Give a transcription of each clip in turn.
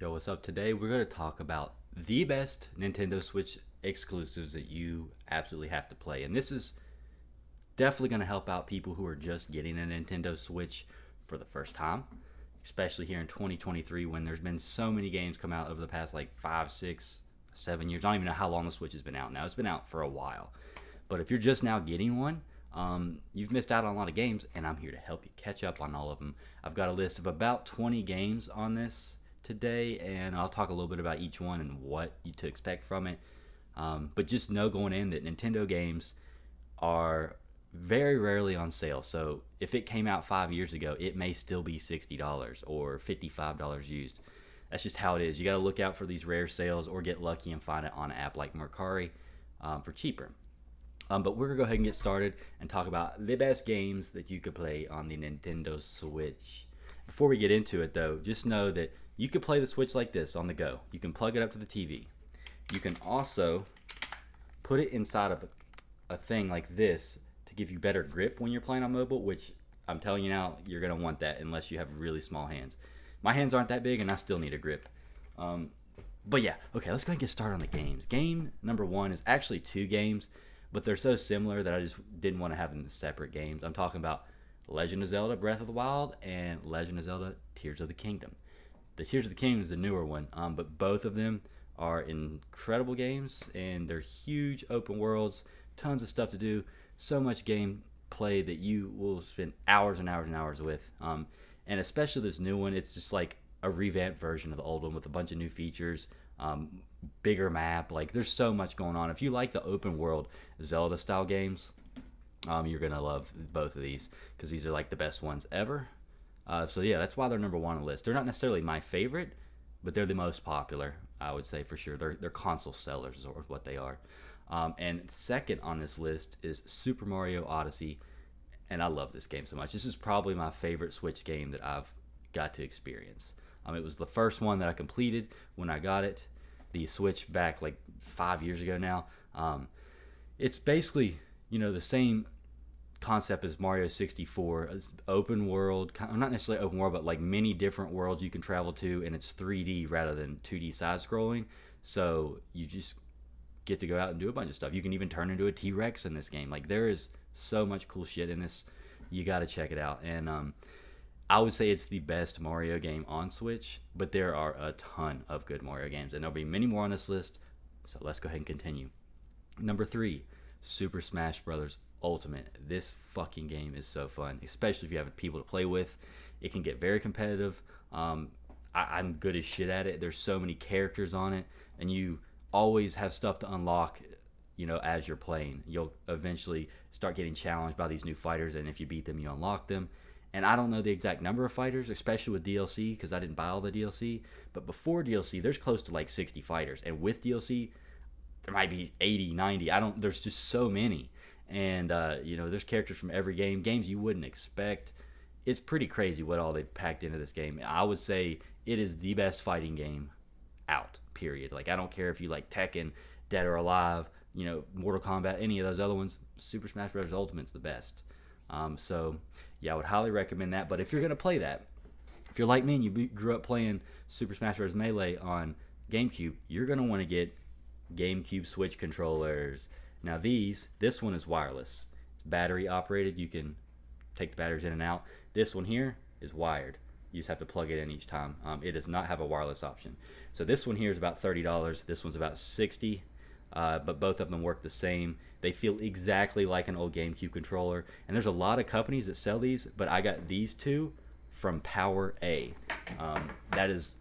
Yo, what's up? Today we're going to talk about the best Nintendo Switch exclusives that you absolutely have to play. And this is definitely going to help out people who are just getting a Nintendo Switch for the first time, especially here in 2023 when there's been so many games come out over the past like 5, 6, 7 years. I don't even know how long the Switch has been out now. It's been out for a while. But if you're just now getting one, you've missed out on a lot of games, and I'm here to help you catch up on all of them. I've got a list of about 20 games on this today, and I'll talk a little bit about each one and what you to expect from it. But just know going in that Nintendo games are very rarely on sale. So if it came out 5 years ago, it may still be $60 or $55 used. That's just how it is. You got to look out for these rare sales or get lucky and find it on an app like Mercari for cheaper. But we're going to go ahead and get started and talk about the best games that you could play on the Nintendo Switch. Before we get into it, though, just know that you can play the Switch like this on the go. You can plug it up to the TV. You can also put it inside of a thing like this to give you better grip when you're playing on mobile, which I'm telling you now, you're going to want that unless you have really small hands. My hands aren't that big, and I still need a grip. But yeah, okay, let's go ahead and get started on the games. Game number one is actually two games, but they're so similar that I just didn't want to have them as separate games. I'm talking about Legend of Zelda Breath of the Wild and Legend of Zelda Tears of the Kingdom. The Tears of the Kingdom is the newer one, but both of them are incredible games, and they're huge open worlds, tons of stuff to do, so much game play that you will spend hours and hours and hours with. And especially this new one, it's just like a revamped version of the old one with a bunch of new features, um, bigger map. Like there's so much going on. If you like the open world Zelda style games, you're gonna love both of these because these are like the best ones ever. So yeah, that's why they're number one on the list. They're not necessarily my favorite, but they're the most popular. I would say for sure. They're console sellers is what they are. And second on this list is Super Mario Odyssey, and I love this game so much. This is probably my favorite Switch game that I've got to experience. It was the first one that I completed when I got it, the Switch back like 5 years ago now. It's basically the same concept as Mario 64. It's open world, not necessarily open world, but like many different worlds you can travel to, and it's 3D rather than 2D side scrolling. So you just get to go out and do a bunch of stuff. You can even turn into a T-Rex in this game. Like there is so much cool shit in this. You got to check it out. And I would say it's the best Mario game on Switch, but there are a ton of good Mario games, and there'll be many more on this list. So let's go ahead and continue. Number three, Super Smash Bros. Ultimate. This fucking game is so fun, especially if you have people to play with. It can get very competitive. I'm good as shit at it. There's so many characters on it, and you always have stuff to unlock. As you're playing, you'll eventually start getting challenged by these new fighters, and if you beat them, you unlock them. And I don't know the exact number of fighters, especially with DLC, because I didn't buy all the DLC. But before DLC, there's close to like 60 fighters, and with DLC, there might be 80, 90. I don't. There's just so many, and there's characters from every game, games you wouldn't expect. It's pretty crazy what all they packed into this game. I would say it is the best fighting game out. Period. Like I don't care if you like Tekken, Dead or Alive, Mortal Kombat, any of those other ones. Super Smash Bros. Ultimate's the best. So yeah, I would highly recommend that. But if you're gonna play that, if you're like me and you grew up playing Super Smash Bros. Melee on GameCube, you're gonna want to get GameCube Switch controllers. Now this one is wireless. It's battery operated. You can take the batteries in and out. This one here is wired. You just have to plug it in each time. It does not have a wireless option. So this one here is about $30. This one's about $60. But both of them work the same. They feel exactly like an old GameCube controller. And there's a lot of companies that sell these, but I got these two from Power A. That is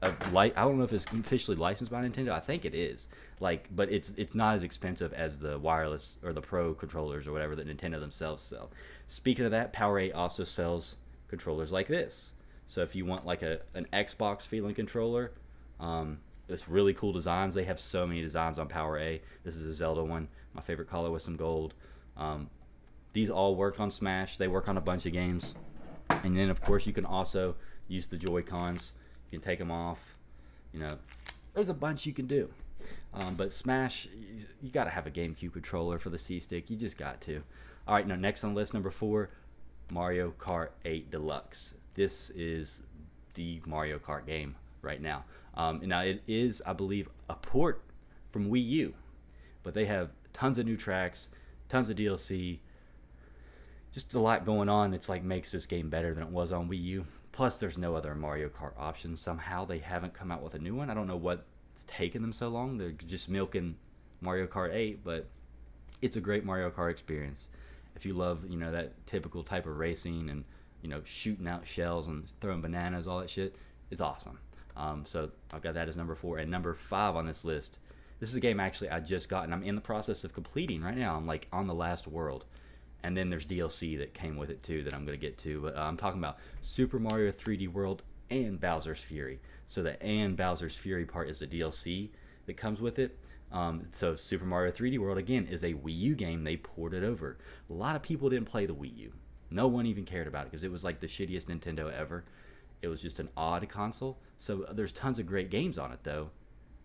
I don't know if it's officially licensed by Nintendo. I think it is. But it's not as expensive as the wireless or the Pro controllers or whatever that Nintendo themselves sell. Speaking of that, Power A also sells controllers like this. So if you want like an Xbox feeling controller, it's really cool designs. They have so many designs on Power A. This is a Zelda one, my favorite color with some gold. These all work on Smash. They work on a bunch of games. And then of course you can also use the Joy Cons. You can take them off. There's a bunch you can do. But Smash, you got to have a GameCube controller for the C-Stick. You just got to. All right, now next on list number 4, Mario Kart 8 Deluxe. This is the Mario Kart game right now. Now it is, I believe, a port from Wii U, but they have tons of new tracks, tons of DLC, just a lot going on. It's like makes this game better than it was on Wii U. Plus, there's no other Mario Kart options. Somehow they haven't come out with a new one. I don't know what's taken them so long. They're just milking Mario Kart 8, but it's a great Mario Kart experience. If you love, that typical type of racing and, shooting out shells and throwing bananas, all that shit, it's awesome. So I've got that as number 4. And number 5 on this list, this is a game actually I just got and I'm in the process of completing right now. I'm like on the last world. And then there's DLC that came with it too that I'm going to get to. But I'm talking about Super Mario 3D World and Bowser's Fury. So the and Bowser's Fury part is the DLC that comes with it. So Super Mario 3D World, again, is a Wii U game. They ported over. A lot of people didn't play the Wii U. No one even cared about it because it was like the shittiest Nintendo ever. It was just an odd console. So there's tons of great games on it, though.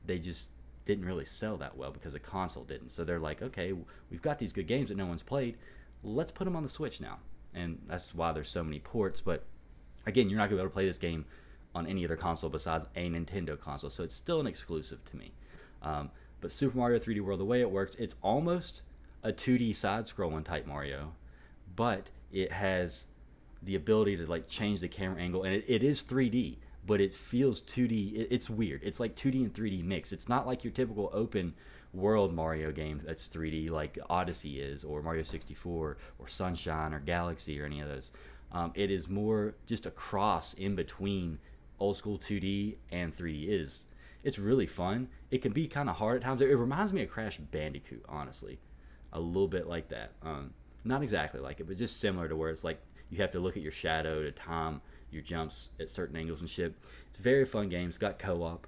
They just didn't really sell that well because the console didn't. So they're like, okay, we've got these good games that no one's played. Let's put them on the Switch now. And that's why there's so many ports. But again, you're not going to be able to play this game on any other console besides a Nintendo console. So it's still an exclusive to me. But Super Mario 3D World, the way it works, it's almost a 2D side-scrolling type Mario, but it has the ability to like change the camera angle, and it is 3D, but it feels 2D. It's weird. It's like 2D and 3D mix. It's not like your typical open world Mario game that's 3D like Odyssey is, or Mario 64, or Sunshine, or Galaxy, or any of those. It is more just a cross in between old school 2D and 3D. It's really fun. It can be kind of hard at times. It reminds me of Crash Bandicoot, honestly. A little bit like that. Not exactly like it, but just similar to where it's like you have to look at your shadow to time your jumps at certain angles and shit. It's a very fun game. It's got co-op.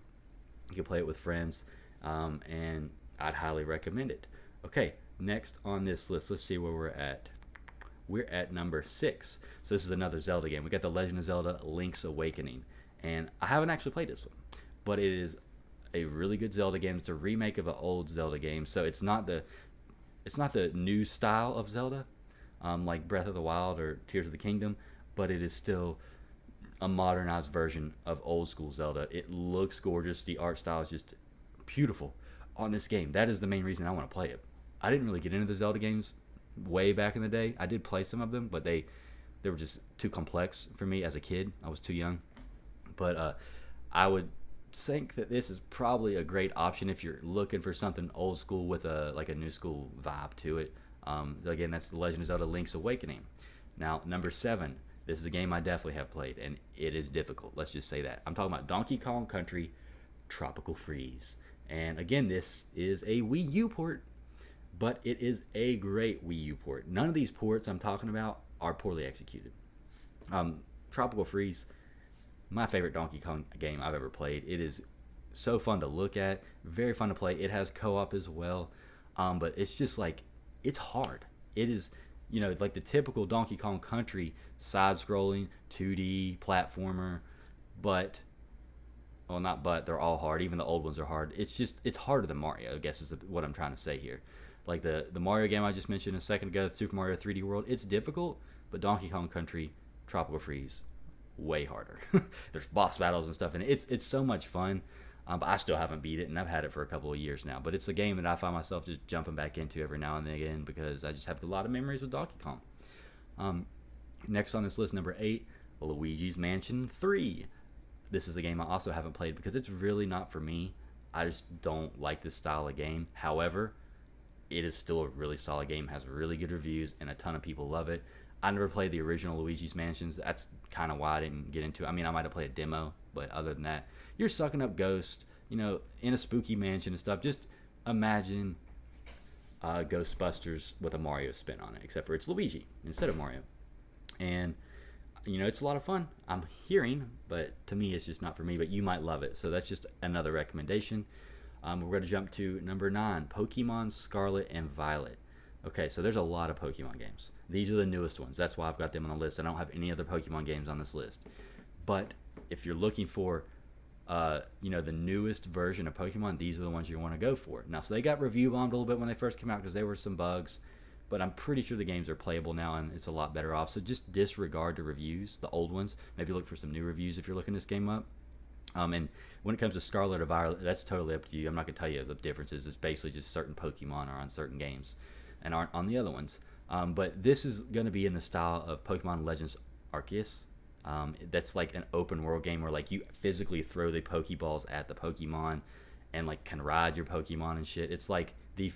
You can play it with friends, and I'd highly recommend it. Okay, next on this list, let's see where we're at. We're at number 6. So this is another Zelda game. We got The Legend of Zelda Link's Awakening. And I haven't actually played this one, but it is a really good Zelda game. It's a remake of an old Zelda game, so it's not the new style of Zelda, like Breath of the Wild or Tears of the Kingdom, but it is still a modernized version of old school Zelda. It looks gorgeous. The art style is just beautiful on this game. That is the main reason I want to play it. I didn't really get into the Zelda games way back in the day. I did play some of them, but they were just too complex for me as a kid. I was too young. But I would think that this is probably a great option if you're looking for something old school with a new school vibe to it. Again, that's The Legend of Zelda Link's Awakening. Now, number 7. This is a game I definitely have played, and it is difficult. Let's just say that. I'm talking about Donkey Kong Country Tropical Freeze. And again, this is a Wii U port, but it is a great Wii U port. None of these ports I'm talking about are poorly executed. Tropical Freeze, my favorite Donkey Kong game I've ever played. It is so fun to look at, very fun to play. It has co-op as well, but it's just like, it's hard. It is, like the typical Donkey Kong Country side-scrolling 2D platformer, but, well, not but, they're all hard. Even the old ones are hard. It's harder than Mario, I guess is what I'm trying to say here. Like the Mario game I just mentioned a second ago, Super Mario 3D World, it's difficult, but Donkey Kong Country Tropical Freeze, way harder. There's boss battles and stuff, and it's so much fun. But I still haven't beat it, and I've had it for a couple of years now. But it's a game that I find myself just jumping back into every now and then again because I just have a lot of memories with Donkey Kong. Next on this list, number 8, Luigi's Mansion 3. This is a game I also haven't played because it's really not for me. I just don't like this style of game. However, it is still a really solid game, has really good reviews, and a ton of people love it. I never played the original Luigi's Mansions. That's kind of why I didn't get into it. I mean, I might have played a demo, but other than that, you're sucking up ghosts, in a spooky mansion and stuff. Just imagine Ghostbusters with a Mario spin on it, except for it's Luigi instead of Mario. And, it's a lot of fun, I'm hearing, but to me, it's just not for me, but you might love it. So that's just another recommendation. We're going to jump to number 9, Pokemon Scarlet and Violet. Okay, so there's a lot of Pokemon games. These are the newest ones. That's why I've got them on the list. I don't have any other Pokemon games on this list. But if you're looking for, the newest version of Pokemon, these are the ones you want to go for. Now, so they got review bombed a little bit when they first came out because there were some bugs. But I'm pretty sure the games are playable now and it's a lot better off. So just disregard the reviews, the old ones. Maybe look for some new reviews if you're looking this game up. And when it comes to Scarlet or Violet, that's totally up to you. I'm not gonna tell you the differences. It's basically just certain Pokemon are on certain games and aren't on the other ones. But this is gonna be in the style of Pokemon Legends Arceus. That's like an open world game where like you physically throw the Pokeballs at the Pokemon and like can ride your Pokemon and shit. It's like the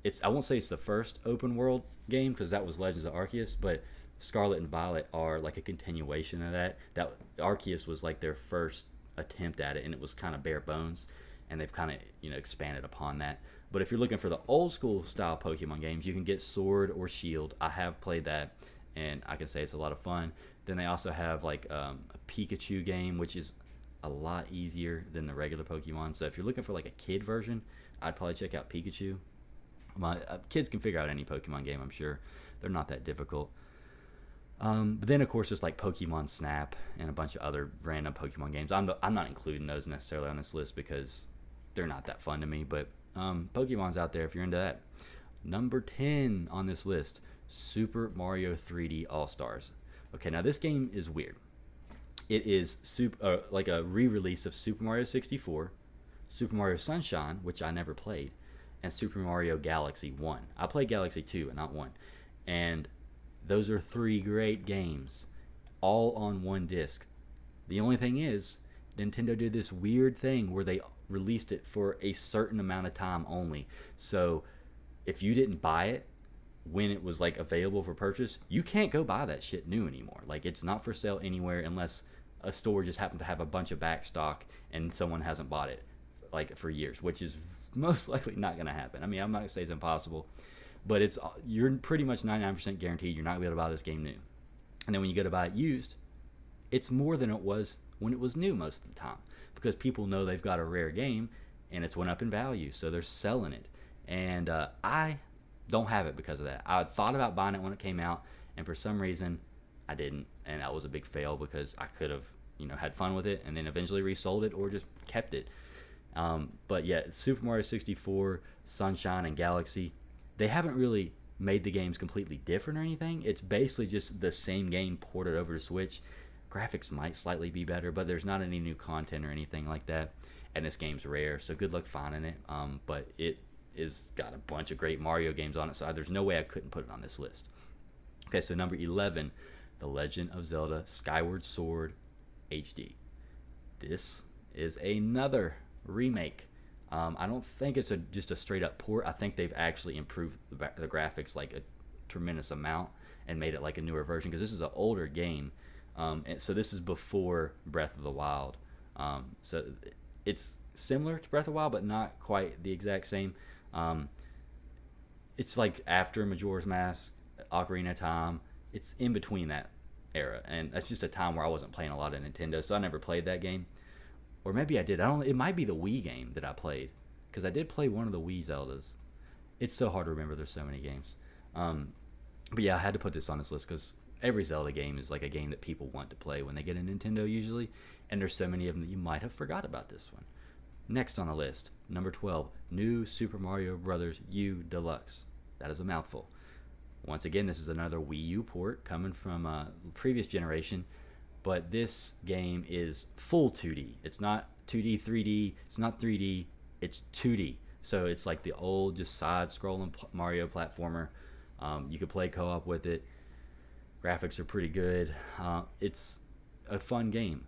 it's I won't say it's the first open world game because that was Legends of Arceus, but Scarlet and Violet are like a continuation of that. That Arceus was like their first attempt at it, and it was kind of bare bones, and they've kind of expanded upon that. But if you're looking for the old school style Pokemon games, you can get Sword or Shield. I have played that, and I can say it's a lot of fun. Then they also have like a Pikachu game, which is a lot easier than the regular Pokemon. So if you're looking for like a kid version, I'd probably check out Pikachu. My kids can figure out any Pokemon game, I'm sure. They're not that difficult. But then, of course, there's like Pokemon Snap and a bunch of other random Pokemon games. I'm not including those necessarily on this list because they're not that fun to me. But Pokemon's out there if you're into that. Number 10 on this list, Super Mario 3D All Stars. Okay, now this game is weird. It is like a re-release of Super Mario 64, Super Mario Sunshine, which I never played, and Super Mario Galaxy 1. I played Galaxy 2 and not 1. And those are three great games, all on one disc. The only thing is, Nintendo did this weird thing where they released it for a certain amount of time only. So if you didn't buy it when it was like available for purchase, you can't go buy that shit new anymore. Like it's not for sale anywhere unless a store just happened to have a bunch of back stock and someone hasn't bought it like for years, which is most likely not going to happen. I mean, I'm not going to say it's impossible, but you're pretty much 99% guaranteed you're not going to be able to buy this game new. And then when you go to buy it used, it's more than it was when it was new most of the time because people know they've got a rare game and it's went up in value, so they're selling it. And I don't have it because of that. I thought about buying it when it came out, and for some reason, I didn't, and that was a big fail because I could have, had fun with it and then eventually resold it or just kept it. But yeah, Super Mario 64, Sunshine, and Galaxy, they haven't really made the games completely different or anything. It's basically just the same game ported over to Switch. Graphics might slightly be better, but there's not any new content or anything like that. And this game's rare, so good luck finding it. But it is got a bunch of great Mario games on it, so there's no way I couldn't put it on this list. Okay, so number 11, The Legend of Zelda Skyward Sword HD. This is another remake. I don't think it's just a straight up port. I think they've actually improved the graphics like a tremendous amount and made it like a newer version because this is an older game. And so this is before Breath of the Wild. So it's similar to Breath of the Wild, but not quite the exact same. It's like after Majora's Mask, Ocarina of Time. It's in between that era, and that's just a time where I wasn't playing a lot of Nintendo, so I never played that game. Or maybe I did. I don't. It might be the Wii game that I played because I did play one of the Wii Zeldas. It's so hard to remember. There's so many games. But yeah, I had to put this on this list because every Zelda game is like a game that people want to play when they get a Nintendo usually, and there's so many of them that you might have forgot about this one. Next on the list, number 12, New Super Mario Bros. U Deluxe. That is a mouthful. Once again, this is another Wii U port coming from previous generation, but this game is full 2D. It's not 2D, 3D. It's not 3D. It's 2D. So it's like the old, just side-scrolling Mario platformer. You can play co-op with it. Graphics are pretty good. It's a fun game.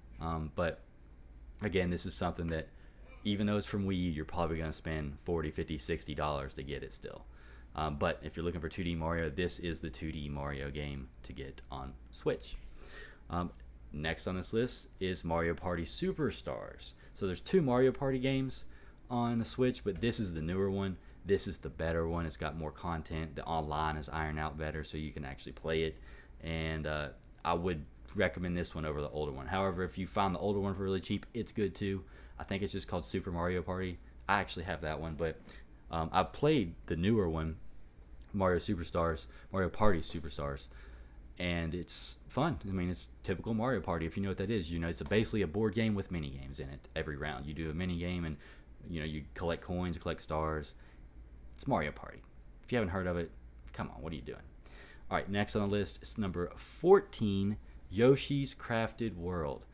But again, this is something that, even though it's from Wii U, you're probably going to spend $40, $50, $60 to get it still. But if you're looking for 2D Mario, this is the 2D Mario game to get on Switch. Next on this list is Mario Party Superstars. So there's two Mario Party games on the Switch, but this is the newer one. This is the better one. It's got more content. The online is ironed out better, so you can actually play it. And I would recommend this one over the older one. However, if you find the older one for really cheap, it's good too. I think it's just called Super Mario Party. I actually have that one, but I've played the newer one, Mario Party Superstars, and it's fun. I mean, it's typical Mario Party. If you know what that is, it's basically a board game with mini games in it. Every round, you do a mini game, and you collect coins, you collect stars. It's Mario Party. If you haven't heard of it, come on, what are you doing? All right, next on the list is number 14, Yoshi's Crafted World.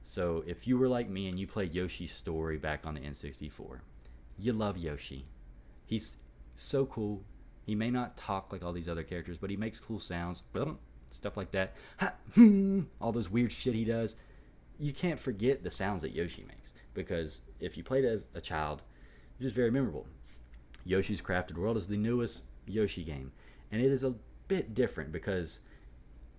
So if you were like me and you played Yoshi's Story back on the N64, you love Yoshi. He's so cool. He may not talk like all these other characters, but he makes cool sounds, stuff like that. All those weird shit he does. You can't forget the sounds that Yoshi makes because if you played as a child, it's just very memorable. Yoshi's Crafted World is the newest Yoshi game, and it is a bit different because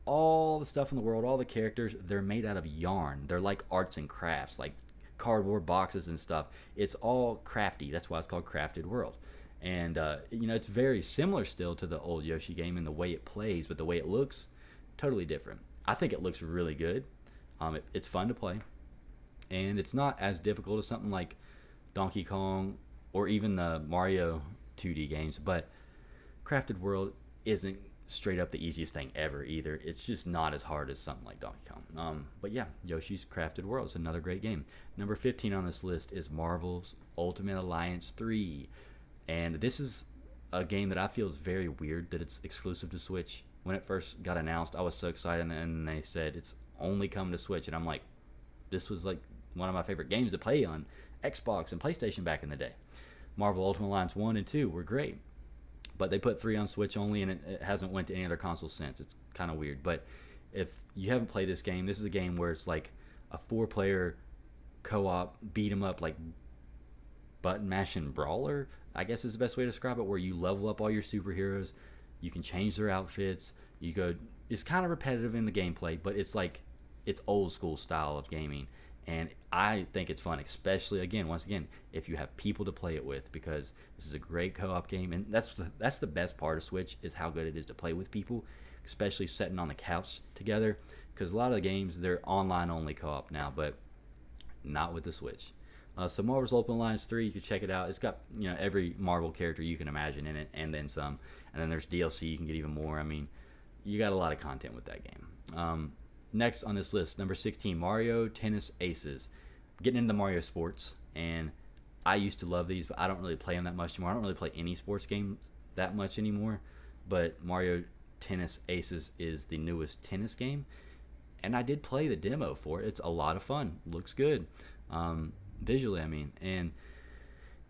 all the stuff in the world, all the characters, they're made out of yarn. They're like arts and crafts, like cardboard boxes and stuff. It's all crafty. That's why it's called Crafted World. And it's very similar still to the old Yoshi game in the way it plays, but the way it looks, totally different. I think it looks really good. It's fun to play, and it's not as difficult as something like Donkey Kong or even the Mario 2D games. But Crafted World isn't straight up the easiest thing ever either. It's just not as hard as something like Donkey Kong. But yeah, Yoshi's Crafted World is another great game. Number 15 on this list is Marvel's Ultimate Alliance 3. And this is a game that I feel is very weird that it's exclusive to Switch. When it first got announced, I was so excited, and then they said it's only coming to Switch. And I'm like, this was like one of my favorite games to play on Xbox and PlayStation back in the day. Marvel Ultimate Alliance 1 and 2 were great, but they put 3 on Switch only, and it hasn't went to any other console since. It's kind of weird. But if you haven't played this game, this is a game where it's like a 4-player co-op beat 'em up, like button mashing brawler, I guess is the best way to describe it, where you level up all your superheroes, you can change their outfits, you go. It's kind of repetitive in the gameplay, but it's like it's old school style of gaming, and I think it's fun, especially once again, if you have people to play it with, because this is a great co-op game, and that's the best part of Switch is how good it is to play with people, especially sitting on the couch together. Because a lot of the games they're online only co-op now, but not with the Switch. So Marvel's Ultimate Alliance 3, you can check it out. It's got every Marvel character you can imagine in it, and then some. And then there's DLC, you can get even more. I mean, you got a lot of content with that game. Next on this list, number 16, Mario Tennis Aces. Getting into Mario sports, and I used to love these, but I don't really play them that much anymore. I don't really play any sports games that much anymore. But Mario Tennis Aces is the newest tennis game, and I did play the demo for it. It's a lot of fun. Looks good. Visually, I mean, and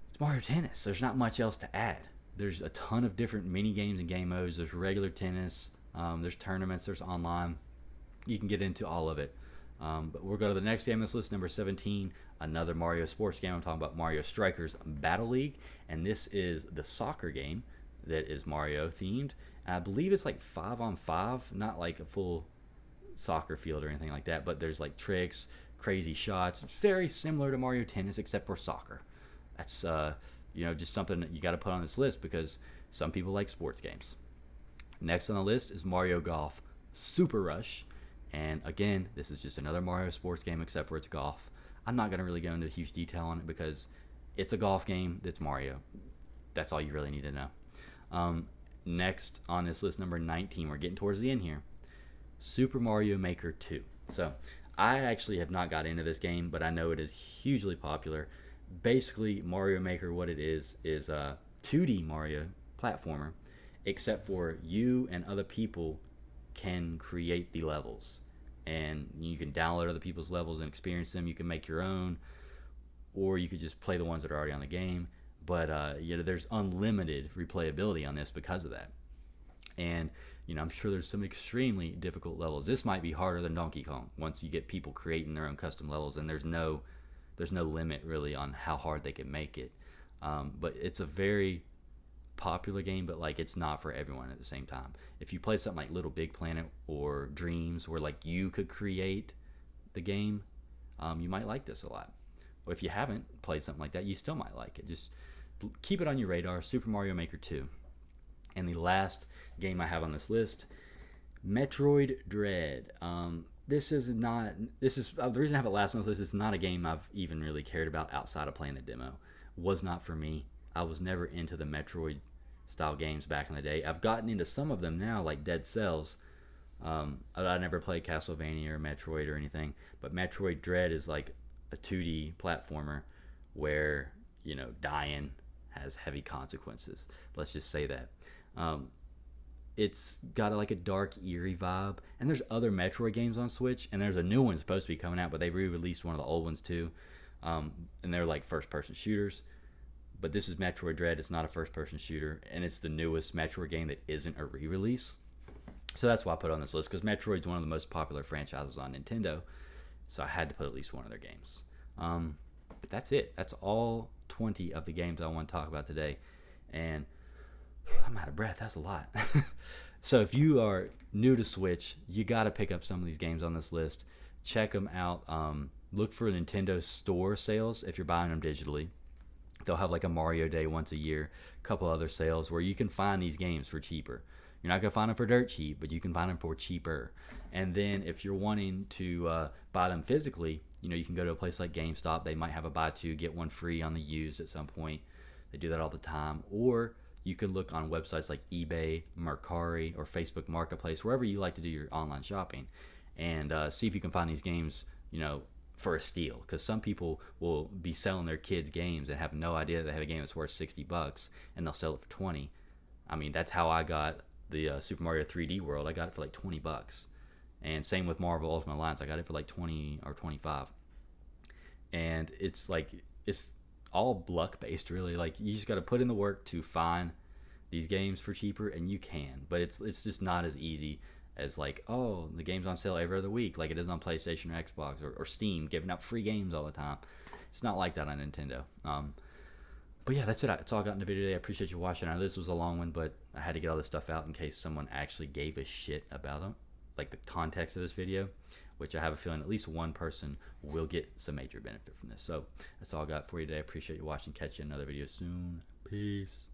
it's Mario Tennis. There's not much else to add. There's a ton of different mini games and game modes. There's regular tennis. There's tournaments. There's online. You can get into all of it. But we'll go to the next game on this list, number 17, another Mario sports game. I'm talking about Mario Strikers Battle League, and this is the soccer game that is Mario themed. And I believe it's like 5-on-5, not like a full soccer field or anything like that, but there's like tricks, crazy shots. It's very similar to Mario Tennis except for soccer. That's just something that you got to put on this list because some people like sports games. Next on the list is Mario Golf Super Rush. And again, this is just another Mario sports game except for it's golf. I'm not going to really go into huge detail on it because it's a golf game that's Mario. That's all you really need to know. Next on this list, number 19, we're getting towards the end here. Super Mario Maker 2. So I actually have not got into this game, but I know it is hugely popular. Basically, Mario Maker, what it is a 2D Mario platformer, except for you and other people can create the levels. And you can download other people's levels and experience them. You can make your own, or you could just play the ones that are already on the game. But there's unlimited replayability on this because of that. And I'm sure there's some extremely difficult levels. This might be harder than Donkey Kong once you get people creating their own custom levels, and there's no limit really on how hard they can make it. But it's a very popular game, but like it's not for everyone at the same time. If you play something like Little Big Planet or Dreams, where like you could create the game, you might like this a lot. Or if you haven't played something like that, you still might like it. Just keep it on your radar. Super Mario Maker 2. And the last game I have on this list, Metroid Dread. This is the reason I have it last on this list. It's not a game I've even really cared about outside of playing the demo. Was not for me. I was never into the Metroid style games back in the day. I've gotten into some of them now, like Dead Cells. I never played Castlevania or Metroid or anything, but Metroid Dread is like a 2D platformer where dying has heavy consequences. Let's just say that. It's got like a dark, eerie vibe. And there's other Metroid games on Switch, and there's a new one supposed to be coming out, but they re-released one of the old ones too. And they're like first-person shooters. But this is Metroid Dread. It's not a first-person shooter, and it's the newest Metroid game that isn't a re-release. So that's why I put it on this list, because Metroid's one of the most popular franchises on Nintendo. So I had to put at least one of their games. But that's it. That's all 20 of the games I want to talk about today. And I'm out of breath. That's a lot. So if you are new to Switch, you got to pick up some of these games on this list. Check them out. Look for Nintendo Store sales if you're buying them digitally. They'll have like a Mario Day once a year, a couple other sales where you can find these games for cheaper. You're not going to find them for dirt cheap, but you can find them for cheaper. And then if you're wanting to buy them physically, you can go to a place like GameStop. They might have a buy two, get one free on the used at some point. They do that all the time. Or you can look on websites like eBay, Mercari, or Facebook Marketplace, wherever you like to do your online shopping, and see if you can find these games, for a steal. Because some people will be selling their kids games and have no idea they have a game that's worth $60, and they'll sell it for 20. I mean, that's how I got the Super Mario 3D World. I got it for like $20. And same with Marvel Ultimate Alliance. I got it for like 20 or 25. And it's all luck based, really. Like, you just got to put in the work to find these games for cheaper, and you can. But it's just not as easy as like, oh, the game's on sale every other week, like it is on PlayStation or Xbox or Steam, giving out free games all the time. It's not like that on Nintendo. But yeah, that's it. That's all I got in the video today. I appreciate you watching. I know this was a long one, but I had to get all this stuff out in case someone actually gave a shit about them, like the context of this video, which I have a feeling at least one person will get some major benefit from this. So that's all I got for you today. I appreciate you watching. Catch you in another video soon. Peace.